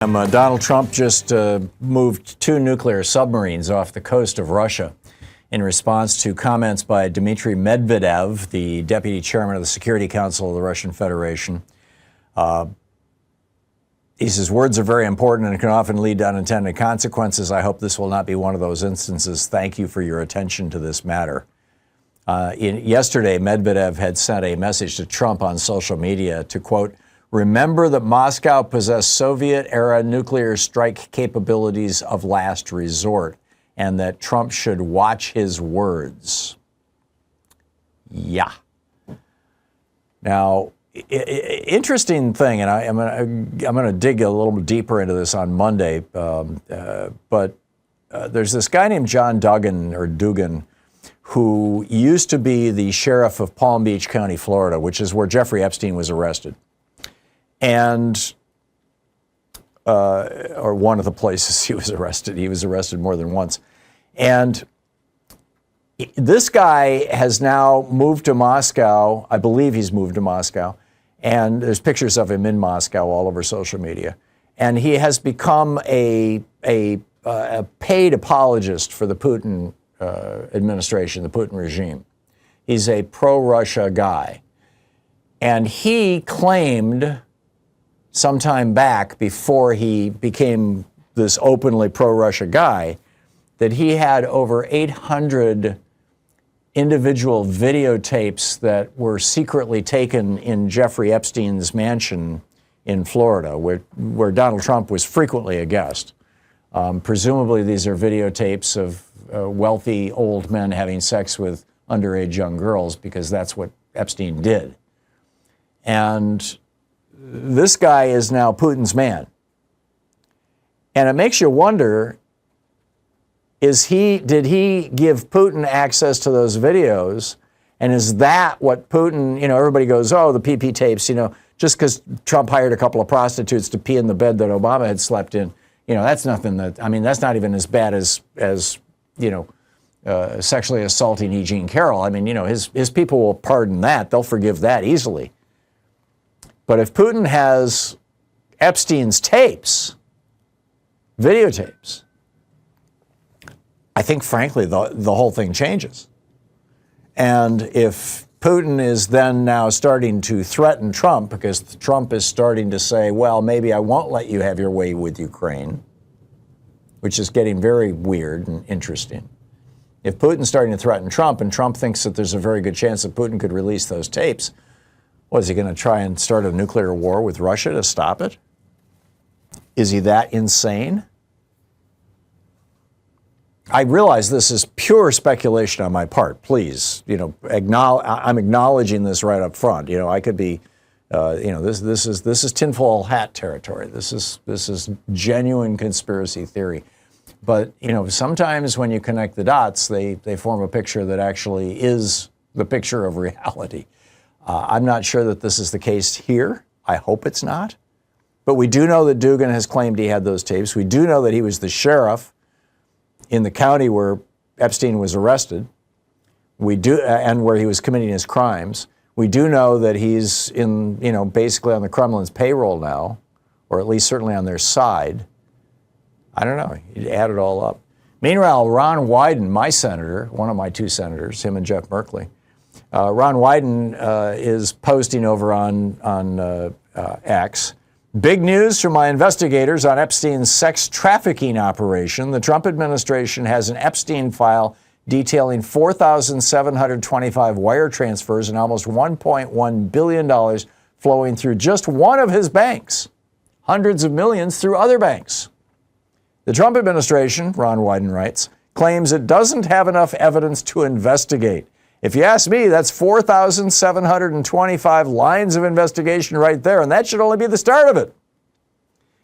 Donald Trump just moved 2 nuclear submarines off the coast of Russia in response to comments by Dmitry Medvedev, the deputy chairman of the Security Council of the Russian Federation. He says words are very important and can often lead to unintended consequences. I hope this will not be one of those instances. Thank you for your attention to this matter. Yesterday, Medvedev had sent a message to Trump on social media to, quote, remember that Moscow possessed Soviet-era nuclear strike capabilities of last resort, and that Trump should watch his words. Yeah. Now, interesting thing, and I'm going to dig a little deeper into this on Monday, but there's this guy named John Dugan, who used to be the sheriff of Palm Beach County, Florida, which is where Jeffrey Epstein was arrested. And, or one of the places he was arrested. He was arrested more than once. And this guy has now moved to Moscow. I believe he's moved to Moscow. And there's pictures of him in Moscow all over social media. And he has become a paid apologist for the Putin administration, the Putin regime. He's a pro-Russia guy. And he claimed sometime back, before he became this openly pro-Russia guy, that he had over 800 individual videotapes that were secretly taken in Jeffrey Epstein's mansion in Florida, where Donald Trump was frequently a guest. Presumably these are videotapes of wealthy old men having sex with underage young girls, because that's what Epstein did. And this guy is now Putin's man. And it makes you wonder, did he give Putin access to those videos? And is that what Putin, everybody goes, oh, the PP tapes, just because Trump hired a couple of prostitutes to pee in the bed that Obama had slept in, that's nothing that's not even as bad as sexually assaulting E. Jean Carroll. His people will pardon that. They'll forgive that easily. But if Putin has Epstein's tapes, videotapes, I think, frankly, the whole thing changes. And if Putin is then now starting to threaten Trump, because Trump is starting to say, well, maybe I won't let you have your way with Ukraine, which is getting very weird and interesting. If Putin's starting to threaten Trump, and Trump thinks that there's a very good chance that Putin could release those tapes, what, is he going to try and start a nuclear war with Russia to stop it? Is he that insane? I realize this is pure speculation on my part. Please, I'm acknowledging this right up front. I could be, this is tinfoil hat territory. This is genuine conspiracy theory. But sometimes when you connect the dots, they form a picture that actually is the picture of reality. I'm not sure that this is the case here. I hope it's not. But we do know that Dugan has claimed he had those tapes. We do know that he was the sheriff in the county where Epstein was arrested. We do, and where he was committing his crimes. We do know that he's in, basically on the Kremlin's payroll now, or at least certainly on their side. I don't know. You add it all up. Meanwhile, Ron Wyden, my senator, one of my 2 senators, him and Jeff Merkley, Ron Wyden is posting over on X. Big news from my investigators on Epstein's sex trafficking operation. The Trump administration has an Epstein file detailing 4,725 wire transfers and almost $1.1 billion flowing through just one of his banks. Hundreds of millions through other banks. The Trump administration, Ron Wyden writes, claims it doesn't have enough evidence to investigate. If you ask me, that's 4,725 lines of investigation right there, and that should only be the start of it.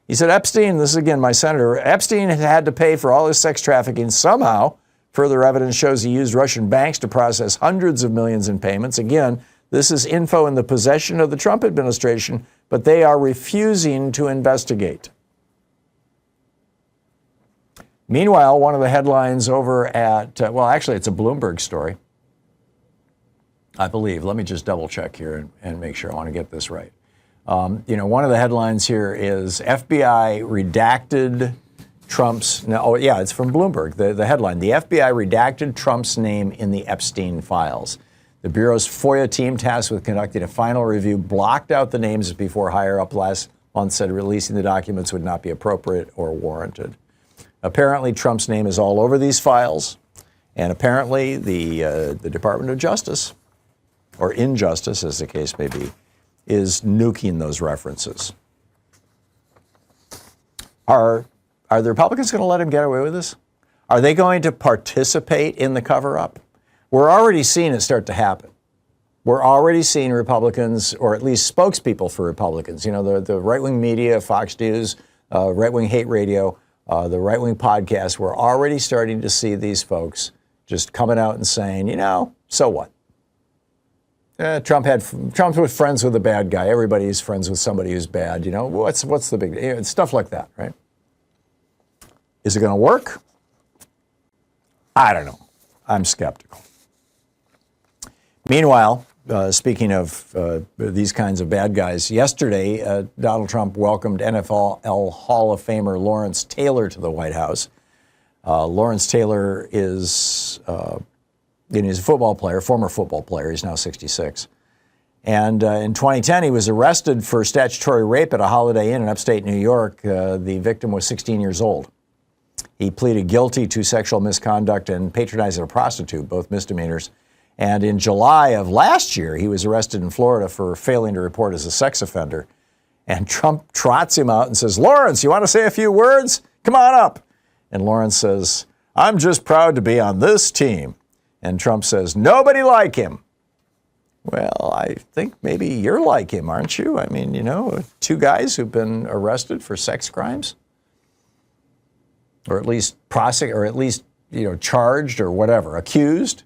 He said Epstein, this is again my senator, Epstein had to pay for all his sex trafficking somehow. Further evidence shows he used Russian banks to process hundreds of millions in payments. Again, this is info in the possession of the Trump administration, but they are refusing to investigate. Meanwhile, one of the headlines over at, actually it's a Bloomberg story, I believe. Let me just double check here and make sure I want to get this right. One of the headlines here is FBI redacted Trump's, it's from Bloomberg, the headline, the FBI redacted Trump's name in the Epstein files. The Bureau's FOIA team tasked with conducting a final review blocked out the names before higher up last month said releasing the documents would not be appropriate or warranted. Apparently, Trump's name is all over these files, and apparently the Department of Justice, or Injustice as the case may be, is nuking those references. Are the Republicans going to let him get away with this? Are they going to participate in the cover-up? We're already seeing it start to happen. We're already seeing Republicans, or at least spokespeople for Republicans, the right-wing media, Fox News, right-wing hate radio, the right-wing podcast, we're already starting to see these folks just coming out and saying, so what? Trump was friends with a bad guy. Everybody's friends with somebody who's bad. What's the big deal? Stuff like that, right? Is it going to work? I don't know. I'm skeptical. Meanwhile, speaking of these kinds of bad guys, yesterday Donald Trump welcomed NFL Hall of Famer Lawrence Taylor to the White House. Lawrence Taylor is he's a football player, former football player. He's now 66. And in 2010, he was arrested for statutory rape at a Holiday Inn in upstate New York. The victim was 16 years old. He pleaded guilty to sexual misconduct and patronizing a prostitute, both misdemeanors. And in July of last year, he was arrested in Florida for failing to report as a sex offender. And Trump trots him out and says, "Lawrence, you want to say a few words? Come on up." And Lawrence says, "I'm just proud to be on this team." And Trump says, "Nobody like him." Well, I think maybe you're like him, aren't you? I mean, two guys who've been arrested for sex crimes, or at least charged or whatever, accused.